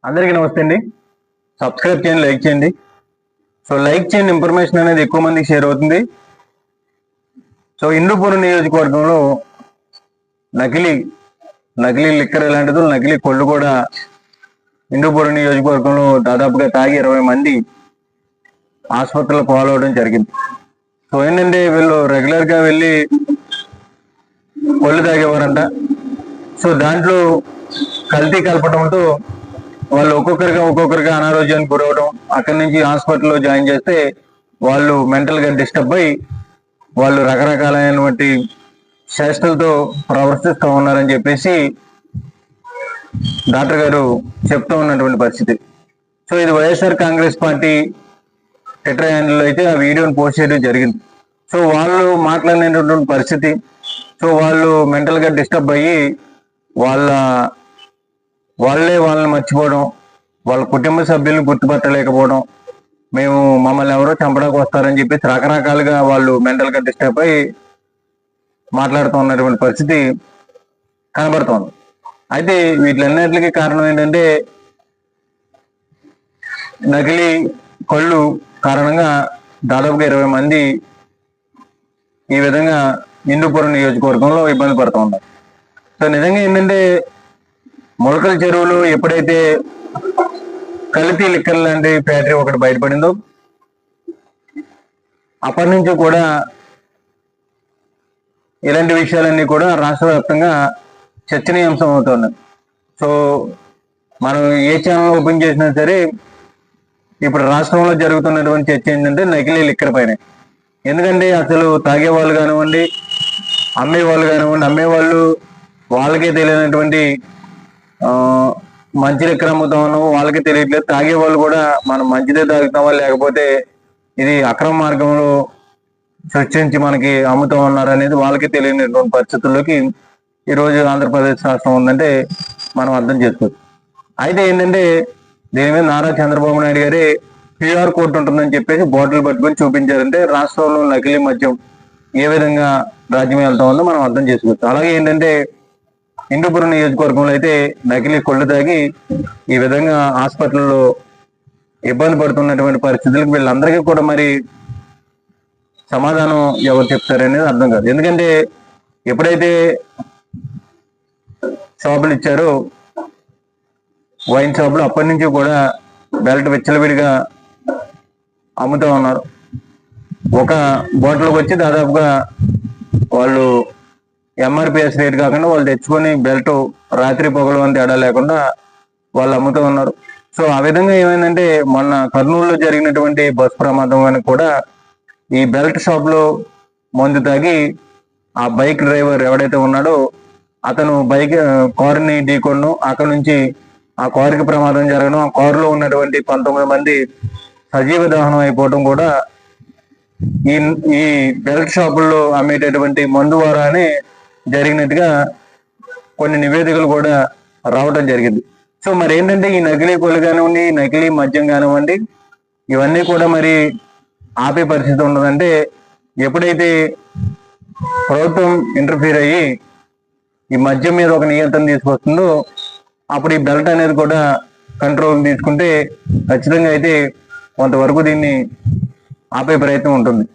అందరికీ నమస్తే అండి. సబ్స్క్రైబ్ చేయండి, లైక్ చేయండి. సో లైక్ చేయండి, ఇన్ఫర్మేషన్ అనేది ఎక్కువ మందికి షేర్ అవుతుంది. సో హిందూపురం నియోజకవర్గంలో నకిలీ నకిలీ లిక్కర్ ఇలాంటిది నకిలీ కొళ్ళు కూడా హిందూపురం నియోజకవర్గంలో దాదాపుగా తాగి 20 మంది ఆసుపత్రిలో పాలవడం జరిగింది. సో ఏంటంటే వీళ్ళు రెగ్యులర్గా వెళ్ళి కొళ్ళు తాగేవారంట. సో దాంట్లో కల్తీ కలపడంతో వాళ్ళు ఒక్కొక్కరిగా అనారోగ్యానికి గురవడం, అక్కడి నుంచి హాస్పిటల్లో జాయిన్ చేస్తే వాళ్ళు మెంటల్గా డిస్టర్బ్ అయ్యి వాళ్ళు రకరకాలైనటువంటి చేష్టలతో ప్రవర్తిస్తూ ఉన్నారని చెప్పేసి డాక్టర్ గారు చెప్తూ ఉన్నటువంటి పరిస్థితి. సో ఇది వైఎస్ఆర్ కాంగ్రెస్ పార్టీ ట్విట్టర్ హ్యాండిల్లో అయితే ఆ వీడియోని పోస్ట్ చేయడం జరిగింది. సో వాళ్ళు మాట్లాడినటువంటి పరిస్థితి, సో వాళ్ళు మెంటల్గా డిస్టర్బ్ అయ్యి వాళ్ళని మర్చిపోవడం, వాళ్ళ కుటుంబ సభ్యులను గుర్తుపట్టలేకపోవడం, మమ్మల్ని ఎవరో చంపడానికి వస్తారని చెప్పేసి రకరకాలుగా వాళ్ళు మెంటల్గా డిస్టర్బ్ అయ్యి మాట్లాడుతూ ఉన్నటువంటి పరిస్థితి కనబడుతోంది. అయితే వీటిలన్నిటికీ కారణం ఏంటంటే నకిలీ కళ్ళు కారణంగా దాదాపుగా 20 మంది ఈ విధంగా హిందూపురం నియోజకవర్గంలో ఇబ్బంది పడుతూ ఉన్నారు. సో నిజంగా ఏంటంటే మొలకల చెరువులో ఎప్పుడైతే కల్తీ లిక్కర్ లాంటి ఫ్యాక్టరీ ఒకటి బయటపడిందో అప్పటి నుంచి కూడా ఇలాంటి విషయాలన్నీ కూడా రాష్ట్ర వ్యాప్తంగా చర్చనీయాంశం అవుతున్నాయి. సో మనం ఏ ఛానల్ ఓపెన్ చేసినా సరే ఇప్పుడు రాష్ట్రంలో జరుగుతున్నటువంటి చర్చ ఏంటంటే నకిలీ లిక్కర్ పైన. ఎందుకంటే అసలు తాగేవాళ్ళు కానివ్వండి, అమ్మేవాళ్ళు వాళ్ళకే తెలియనటువంటి మంచి లిక్కర్ అమ్ముతామో వాళ్ళకి తెలియట్లేదు. తాగేవాళ్ళు కూడా మనం మంచిదే తాగుతామా లేకపోతే ఇది అక్రమ మార్గంలో సృష్టించి మనకి అమ్ముతూ ఉన్నారు అనేది వాళ్ళకి తెలియనటువంటి పరిస్థితుల్లోకి ఈరోజు ఆంధ్రప్రదేశ్ రాష్ట్రం ఉందంటే మనం అర్థం చేసుకోవచ్చు. అయితే ఏంటంటే దీని మీద నారా చంద్రబాబు నాయుడు గారి క్యూఆర్ కోడ్ ఉంటుందని చెప్పేసి బాటిల్ పట్టుకొని చూపించారంటే రాష్ట్రంలో నకిలీ మద్యం ఏ విధంగా రాజ్యం వెళ్తా ఉందో మనం అర్థం చేసుకోవచ్చు. అలాగే ఏంటంటే హిందూపురం నియోజకవర్గంలో అయితే నకిలీ కొళ్ళు తాగి ఈ విధంగా హాస్పిటల్లో ఇబ్బంది పడుతున్నటువంటి పరిస్థితులకు వీళ్ళందరికీ కూడా మరి సమాధానం ఎవరు చెప్తారనేది అర్థం కాదు. ఎందుకంటే ఎప్పుడైతే షాపులు ఇచ్చారో వైన్ షాపులు అప్పటి నుంచి కూడా బెల్ట్ విచ్చలవిడిగా అమ్ముతూ ఉన్నారు. ఒక బాటిల్కి వచ్చి దాదాపుగా వాళ్ళు ఎంఆర్పిఎస్ రేట్ కాకుండా వాళ్ళు తెచ్చుకొని బెల్ట్ రాత్రి పొగలు అని తేడా లేకుండా వాళ్ళు అమ్ముతూ ఉన్నారు. సో ఆ విధంగా ఏమైందంటే మొన్న కర్నూలులో జరిగినటువంటి బస్ ప్రమాదం అని కూడా ఈ బెల్ట్ షాప్లో మందు తాగి ఆ బైక్ డ్రైవర్ ఎవడైతే ఉన్నాడో అతను కారుని ఢీకొనడం, అక్కడ నుంచి ఆ కారుకి ప్రమాదం జరగడం, ఆ కారులో ఉన్నటువంటి 19 మంది సజీవ దహనం అయిపోవడం కూడా ఈ బెల్ట్ షాపుల్లో అమ్మేటటువంటి మందు ద్వారానే జరిగినట్టుగా కొన్ని నివేదికలు కూడా రావడం జరిగింది. సో మరి ఏంటంటే ఈ నకిలీ కొలు కానివ్వండి, నకిలీ మద్యం కానివ్వండి, ఇవన్నీ కూడా మరి ఆపే పరిస్థితి ఉండదంటే ఎప్పుడైతే ప్రభుత్వం ఇంటర్ఫీర్ అయ్యి ఈ మద్యం మీద ఒక నియంత్రణ తీసుకొస్తుందో అప్పుడు ఈ బెల్ట్ అనేది కూడా కంట్రోల్ తీసుకుంటే ఖచ్చితంగా అయితే కొంతవరకు దీన్ని ఆపే ప్రయత్నం ఉంటుంది.